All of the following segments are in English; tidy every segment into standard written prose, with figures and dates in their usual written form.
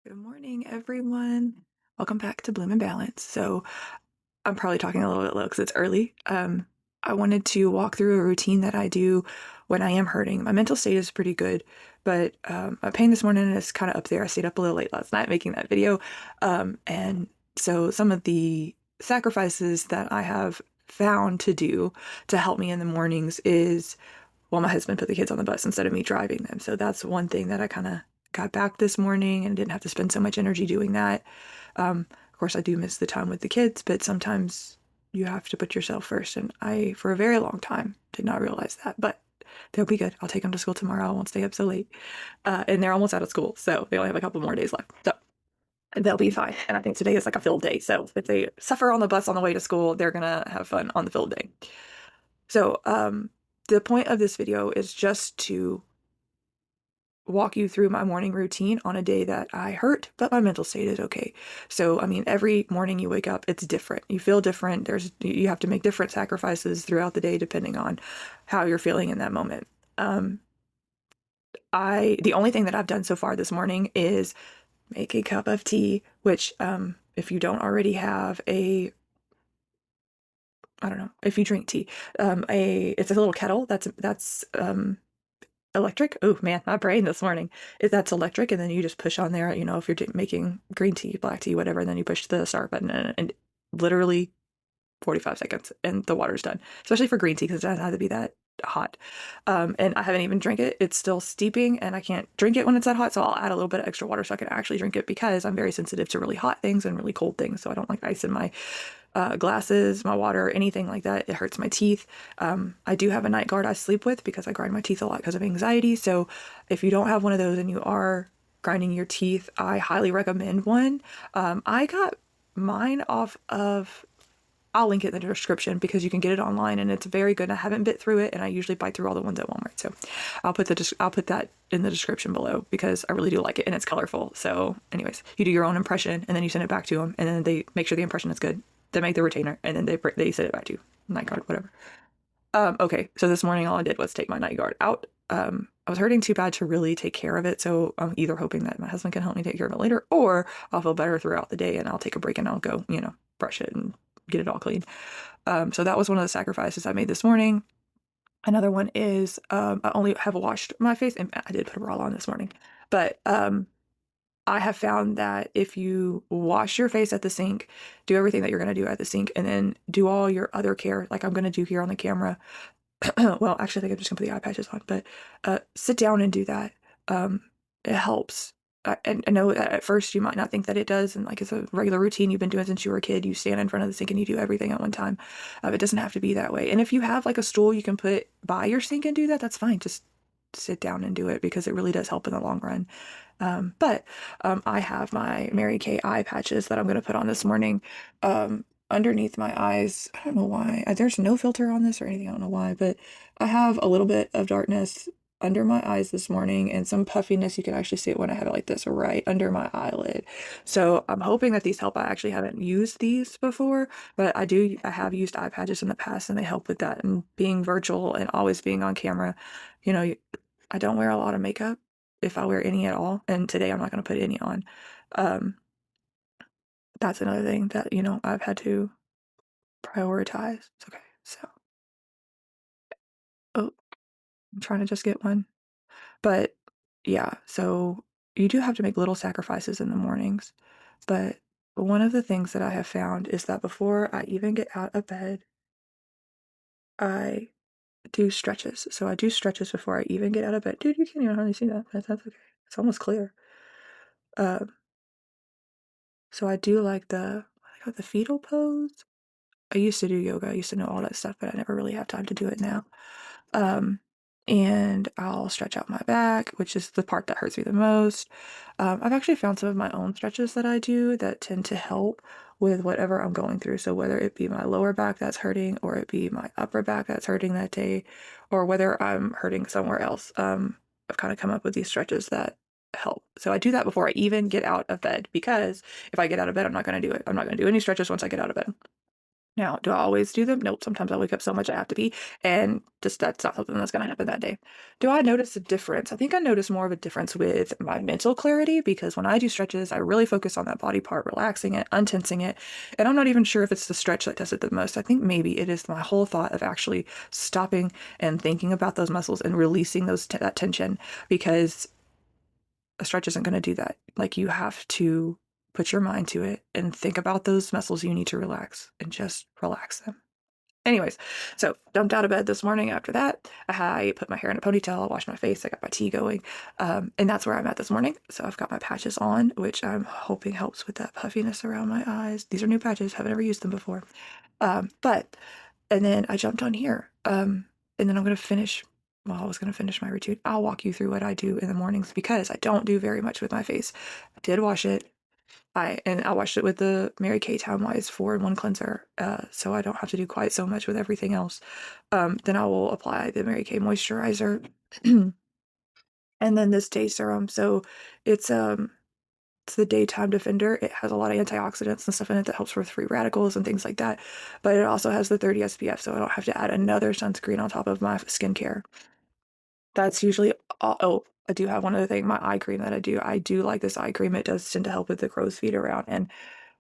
Good morning, everyone. Welcome back to Bloom and Balance. So, I'm probably talking a little bit low because it's early. I wanted to walk through a routine that I do when I am hurting. My mental state is pretty good, but my pain this morning is kind of up there. I stayed up a little late last night making that video. And so, some of the sacrifices that I have found to do to help me in the mornings is, well, my husband put the kids on the bus instead of me driving them. So that's one thing that I kind of got back this morning and didn't have to spend so much energy doing that. Of course, I do miss the time with the kids, but sometimes you have to put yourself first. And I, for a very long time, did not realize that. But they'll be good. I'll take them to school tomorrow. I won't stay up so late. And they're almost out of school, so they only have a couple more days left. So they'll be fine. And I think today is like a field day. So if they suffer on the bus on the way to school, they're going to have fun on the field day. So the point of this video is just to walk you through my morning routine on a day that I hurt, but my mental state is okay. So, I mean, every morning you wake up, it's different. You feel different. You have to make different sacrifices throughout the day depending on how you're feeling in that moment. The only thing that I've done so far this morning is make a cup of tea, which, if you don't already have I don't know, if you drink tea, it's a little kettle that's electric. Oh man, my brain this morning. That's electric, and then you just push on there. If you're making green tea, black tea, whatever, and then you push the start button, and literally 45 seconds, and the water's done. Especially for green tea because it doesn't have to be that hot. And I haven't even drank it. It's still steeping, and I can't drink it when it's that hot. So I'll add a little bit of extra water so I can actually drink it because I'm very sensitive to really hot things and really cold things. So I don't like ice in my glasses, my water, anything like that. It hurts my teeth. I do have a night guard I sleep with because I grind my teeth a lot because of anxiety. So if you don't have one of those and you are grinding your teeth, I highly recommend one. I got mine off of, I'll link it in the description because you can get it online and it's very good. I haven't bit through it and I usually bite through all the ones at Walmart. So I'll put that in the description below because I really do like it and it's colorful. So anyways, you do your own impression and then you send it back to them and then they make sure the impression is good. They make the retainer and then they send it back to you. Night guard, whatever. Okay, so this morning all I did was take my night guard out. I was hurting too bad to really take care of it, so I'm either hoping that my husband can help me take care of it later, or I'll feel better throughout the day and I'll take a break and I'll go, brush it and get it all clean. So that was one of the sacrifices I made this morning. Another one is I only have washed my face, and I did put a bra on this morning, but I have found that if you wash your face at the sink, do everything that you're going to do at the sink, and then do all your other care, like I'm going to do here on the camera. Well, actually, I think I'm just going to put the eye patches on, but sit down and do that. It helps. And I know at first you might not think that it does, and like it's a regular routine you've been doing since you were a kid. You stand in front of the sink and you do everything at one time. It doesn't have to be that way. And if you have like a stool you can put by your sink and do that, that's fine. Just sit down and do it because it really does help in the long run. But I have my Mary Kay eye patches that I'm going to put on this morning underneath my eyes. I don't know why. There's no filter on this or anything. I don't know why, but I have a little bit of darkness under my eyes this morning and some puffiness. You can actually see it when I have it like this right under my eyelid. So I'm hoping that these help. I actually haven't used these before, but I have used eye patches in the past and they help with that. And being virtual and always being on camera, you know, I don't wear a lot of makeup if I wear any at all. And today I'm not going to put any on. Um, that's another thing that, I've had to prioritize. It's okay. So, oh, I'm trying to just get one. But yeah, so you do have to make little sacrifices in the mornings. But one of the things that I have found is that before I even get out of bed, I do stretches. So I do stretches before I even get out of bed. Dude, you can't even hardly see that, but that's okay. It's almost clear. Um, so I do like the fetal pose. I used to do yoga. I used to know all that stuff, but I never really have time to do it now. Um, and I'll stretch out my back, which is the part that hurts me the most. I've actually found some of my own stretches that I do that tend to help with whatever I'm going through. So whether it be my lower back that's hurting, or it be my upper back that's hurting that day, or whether I'm hurting somewhere else, I've kind of come up with these stretches that help. So I do that before I even get out of bed because if I get out of bed, I'm not going to do it. I'm not going to do any stretches once I get out of bed. Now, do I always do them? Nope. Sometimes I wake up so much I have to pee, and just that's not something that's going to happen that day. Do I notice a difference? I think I notice more of a difference with my mental clarity because when I do stretches, I really focus on that body part, relaxing it, untensing it. And I'm not even sure if it's the stretch that does it the most. I think maybe it is my whole thought of actually stopping and thinking about those muscles and releasing that tension because a stretch isn't going to do that. Like you have to put your mind to it and think about those muscles you need to relax and just relax them. Anyways, so jumped out of bed this morning after that. I put my hair in a ponytail, I washed my face, I got my tea going. And that's where I'm at this morning. So I've got my patches on, which I'm hoping helps with that puffiness around my eyes. These are new patches, haven't ever used them before. But, and then I jumped on here. And then I'm going to finish, well, I was going to finish my routine. I'll walk you through what I do in the mornings because I don't do very much with my face. I did wash it. I washed it with the Mary Kay Time Wise 4-in-1 cleanser, so I don't have to do quite so much with everything else. Then I will apply the Mary Kay moisturizer, and then this day serum. So it's um it's the daytime defender. It has a lot of antioxidants and stuff in it that helps with free radicals and things like that. But it also has the 30 SPF, so I don't have to add another sunscreen on top of my skincare. That's usually oh, I do have one other thing, my eye cream that I do. I do like this eye cream. It does tend to help with the crow's feet around. And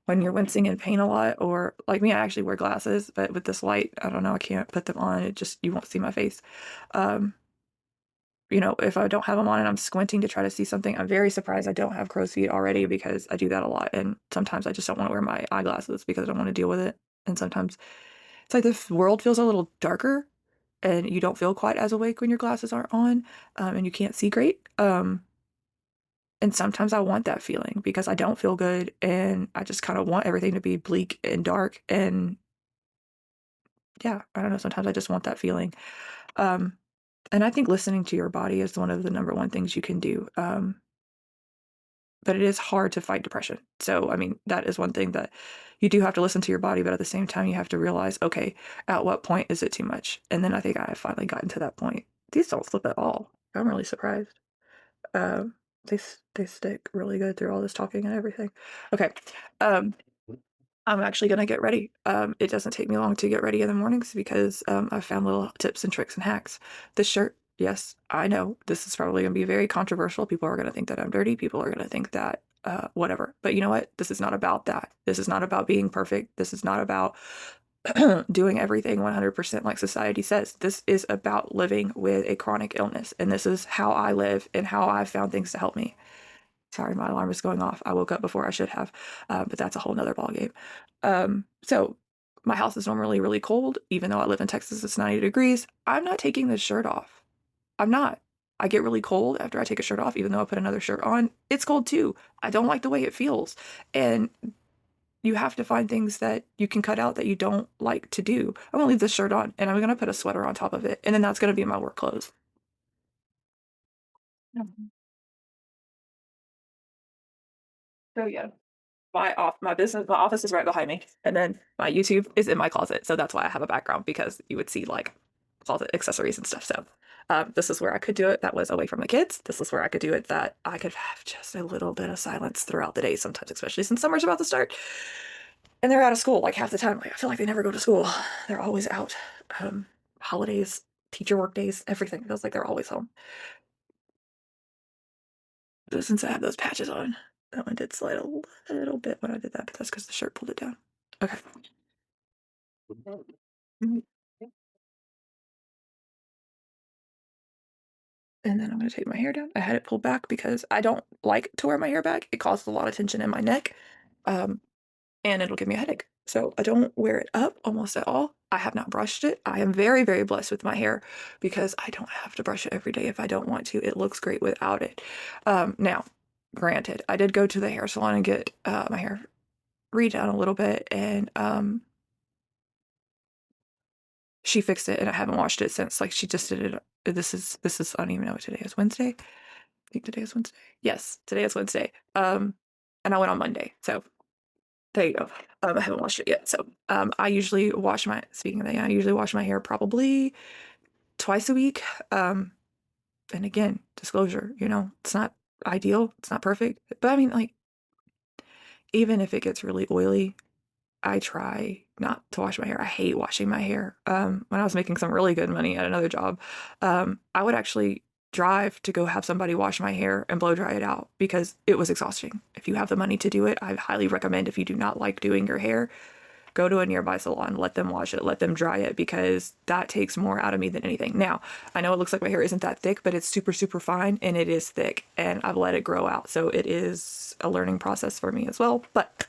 when you're wincing in pain a lot, or like me, I actually wear glasses, but with this light, I don't know, I can't put them on. It just, you won't see my face. Um, if I don't have them on and I'm squinting to try to see something, I'm very surprised I don't have crow's feet already because I do that a lot. And sometimes I just don't want to wear my eyeglasses because I don't want to deal with it. And sometimes it's like the world feels a little darker and you don't feel quite as awake when your glasses aren't on, and you can't see great. And sometimes I want that feeling because I don't feel good and I just kind of want everything to be bleak and dark. And yeah, I don't know. Sometimes I just want that feeling. Um, and I think listening to your body is one of the number one things you can do. But it is hard to fight depression. So, I mean, that is one thing that you do have to listen to your body, but at the same time, you have to realize, okay, at what point is it too much? And then I think I finally gotten to that point. These don't slip at all. I'm really surprised. Um, they stick really good through all this talking and everything. Okay. Um, I'm actually gonna get ready. It doesn't take me long to get ready in the mornings because I've found little tips and tricks and hacks. This shirt, yes, I know this is probably gonna be very controversial. People are gonna think that I'm dirty. People are gonna think that whatever. But you know what? This is not about that. This is not about being perfect. This is not about doing everything 100% like society says. This is about living with a chronic illness, and this is how I live and how I've found things to help me. Sorry, my alarm is going off. I woke up before I should have, but that's a whole nother ballgame. So my house is normally really cold, even though I live in Texas, it's 90 degrees. I'm not taking this shirt off. I'm not. I get really cold after I take a shirt off, even though I put another shirt on. It's cold too. I don't like the way it feels. And you have to find things that you can cut out that you don't like to do. I'm gonna leave this shirt on and I'm gonna put a sweater on top of it. And then that's gonna be my work clothes. Mhm. So yeah. My office is right behind me, and then my YouTube is in my closet. So that's why I have a background because you would see like closet accessories and stuff. So this is where I could do it. That was away from the kids. This is where I could do it. That I could have just a little bit of silence throughout the day sometimes, especially since summer's about to start and they're out of school like half the time. Like I feel like they never go to school. They're always out. Holidays, teacher work days, everything feels like they're always home. But since I have those patches on, that one did slide a little bit when I did that, but that's because the shirt pulled it down. Okay. Mhm. And then I'm gonna take my hair down. I had it pulled back because I don't like to wear my hair back. It causes a lot of tension in my neck, um, and it'll give me a headache. So I don't wear it up almost at all. I have not brushed it. I am very, very blessed with my hair because I don't have to brush it every day if I don't want to. It looks great without it. Now, granted, I did go to the hair salon and get my hair redone a little bit, and she fixed it, and I haven't washed it since. Like she just did it. This is I don't even know what today is. Wednesday. I think today is Wednesday. Yes, today is Wednesday. And I went on Monday. So there you go. I haven't washed it yet. So I usually wash my speaking of that, I usually wash my hair probably twice a week. And again, disclosure, it's not ideal, it's not perfect. But I mean, like, even if it gets really oily, I try not to wash my hair. I hate washing my hair. When I was making some really good money at another job, I would actually drive to go have somebody wash my hair and blow dry it out because it was exhausting. If you have the money to do it, I highly recommend, if you do not like doing your hair, go to a nearby salon, let them wash it, let them dry it, because that takes more out of me than anything. Now, I know it looks like my hair isn't that thick, but it's super, super fine, and it is thick, and I've let it grow out. So it is a learning process for me as well. But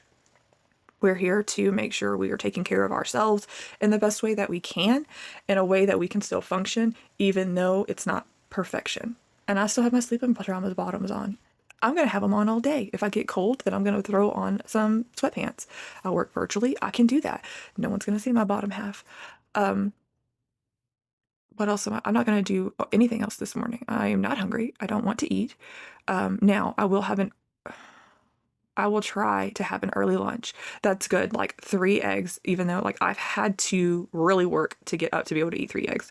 we're here to make sure we are taking care of ourselves in the best way that we can, in a way that we can still function, even though it's not perfection. And I still have my sleeping pajamas bottoms on. I'm going to have them on all day. If I get cold, then I'm going to throw on some sweatpants. I work virtually. I can do that. No one's going to see my bottom half. What else am I? I'm not going to do anything else this morning. I am not hungry. I don't want to eat. Now, I will try to have an early lunch. That's good. Like 3 eggs, even though like I've had to really work to get up to be able to eat 3 eggs.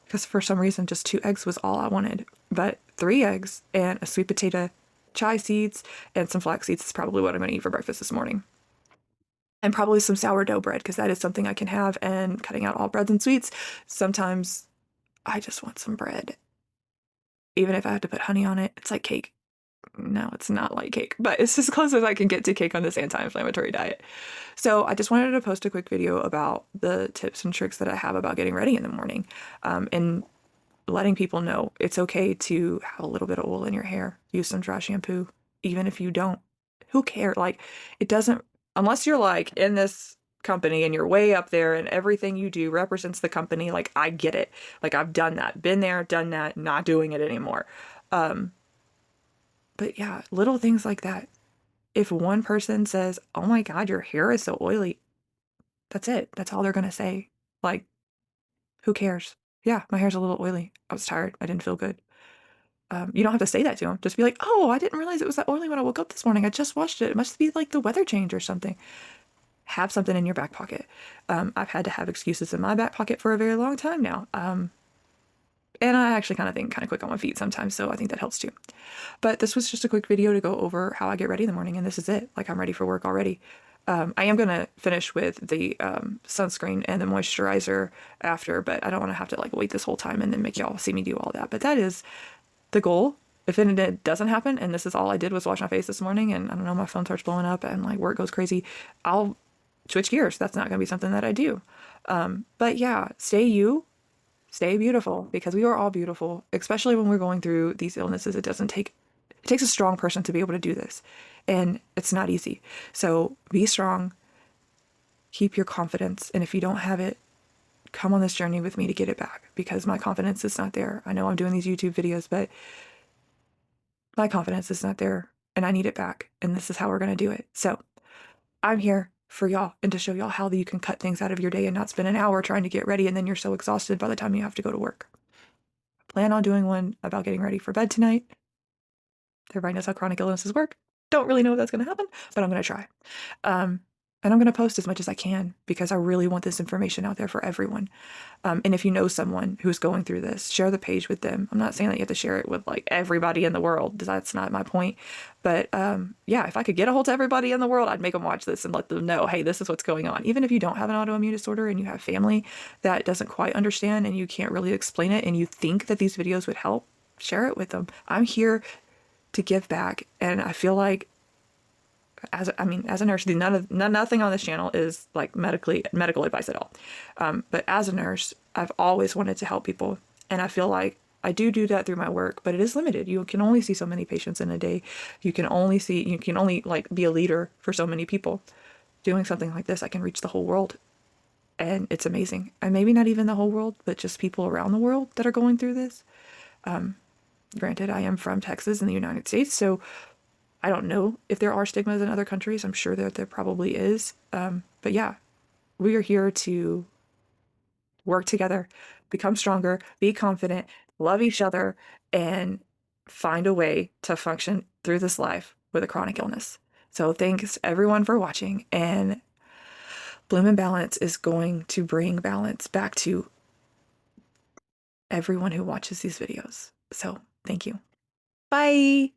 Because for some reason, just 2 eggs was all I wanted. But 3 eggs and a sweet potato, chia seeds, and some flax seeds is probably what I'm going to eat for breakfast this morning. And probably some sourdough bread, because that is something I can have. And cutting out all breads and sweets, sometimes I just want some bread. Even if I have to put honey on it, it's like cake. No, it's not like cake, but it's as close as I can get to cake on this anti-inflammatory diet. So I just wanted to post a quick video about the tips and tricks that I have about getting ready in the morning, and letting people know it's okay to have a little bit of oil in your hair. Use some dry shampoo, even if you don't. Who cares? Like, it doesn't, unless you're like in this company and you're way up there and everything you do represents the company. Like, I get it. Like, I've done that, been there, done that, not doing it anymore. But yeah, little things like that. If one person says, "Oh my God, your hair is so oily," that's it. That's all they're going to say. Like, who cares? Yeah, my hair's a little oily. I was tired. I didn't feel good. You don't have to say that to them. Just be like, "Oh, I didn't realize it was that oily when I woke up this morning. I just washed it. It must be like the weather change or something." Have something in your back pocket. I've had to have excuses in my back pocket for a very long time now. And I actually kind of think kind of quick on my feet sometimes, so I think that helps too. But this was just a quick video to go over how I get ready in the morning, and this is it. Like, I'm ready for work already. I am going to finish with the sunscreen and the moisturizer after, but I don't want to have to like wait this whole time and then make y'all see me do all that. But that is the goal. If it doesn't happen, and this is all I did was wash my face this morning, and I don't know, my phone starts blowing up and like work goes crazy, I'll switch gears. That's not going to be something that I do. But yeah, stay beautiful, because we are all beautiful, especially when we're going through these illnesses. It takes a strong person to be able to do this, and it's not easy. So be strong, keep your confidence, and if you don't have it, come on this journey with me to get it back, because my confidence is not there. I know I'm doing these YouTube videos, but my confidence is not there, and I need it back, and this is how we're going to do it. So I'm here for y'all, and to show y'all how you can cut things out of your day and not spend an hour trying to get ready, and then you're so exhausted by the time you have to go to work. I plan on doing one about getting ready for bed tonight. Everybody knows how chronic illnesses work. Don't really know if that's going to happen, but I'm going to try. And I'm going to post as much as I can, because I really want this information out there for everyone. And if you know someone who's going through this, share the page with them. I'm not saying that you have to share it with like everybody in the world. That's not my point. But yeah, if I could get a hold of everybody in the world, I'd make them watch this and let them know, hey, this is what's going on. Even if you don't have an autoimmune disorder and you have family that doesn't quite understand and you can't really explain it, and you think that these videos would help, share it with them. I'm here to give back. And I feel like, as a nurse, nothing on this channel is like medical advice at all. But as a nurse, I've always wanted to help people. And I feel like I do that through my work, but it is limited. You can only see so many patients in a day. You can only like be a leader for so many people. Doing something like this, I can reach the whole world. And it's amazing. And maybe not even the whole world, but just people around the world that are going through this. Granted, I am from Texas in the United States, so I don't know if there are stigmas in other countries. I'm sure that there probably is. But yeah, we are here to work together, become stronger, be confident, love each other, and find a way to function through this life with a chronic illness. So thanks everyone for watching, and Bloom and Balance is going to bring balance back to everyone who watches these videos. So thank you. Bye.